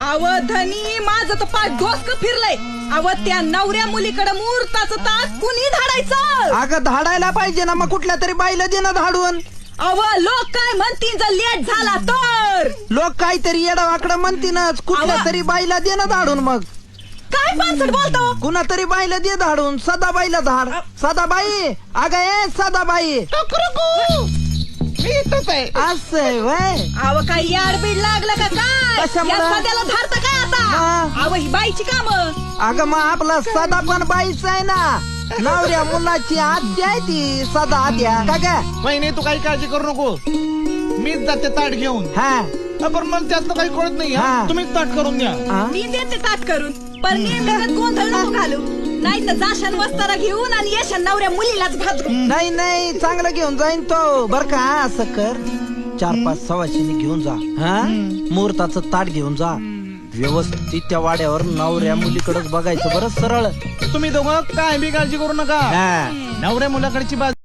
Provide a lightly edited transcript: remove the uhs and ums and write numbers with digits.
धनी माझं तर पाठ डोसकं फिरलंय. त्या नवऱ्या मुलीकडे मुहूर्ताचं ताट कुणी धाडायचं? अगं धाडायला पाहिजे ना, मग कुठल्या तरी बाईला दे ना धाडून. लोक काय म्हणतील जर लेट झाला तर? लोक काहीतरी येडावाकडं म्हणतीनच, कुठल्या तरी बाईला दे ना धाडून. मग काय पानसट बोलतो? कुणा तरी बाईला दे धाडून. सदाबाईला धाड. सदाबाई, अगं ए सदाबाई. असं वय काय याडबीड लागलं का काय? कशामुळं? या सध्याला धाडता काय आता? ही बाईची काम. अगं मग आपला सदा पण बाईच आहे ना. नवऱ्या मुलाची आद्या आहे ती सदा आद्या. का ग वहिनी तू काही काळजी करू नको, मीच जाते ताट घेऊन. हा पण मला त्यातलं काही कळत नाही. हा. तुम्हीच ताट करून द्या. मी देते ताट करून, पण नेमकं गोंधळ नको घालू. नाही तर जाशान वस्तारा घेऊन आणि येशान नवऱ्या मुलीलाच भाजून. नाही नाही, चांगलं घेऊन जाईन तो. बर का असं कर, 4-5 सवाशिनी घेऊन जा. हा मुहूर्ताचं ताट घेऊन जा. व्यवस्थित त्या वाड्यावर नवऱ्या मुलीकडेच बघायचं बरं सरळ. तुम्ही दोघं काय बी काळजी करू नका. नवऱ्या मुलाकडची बाजू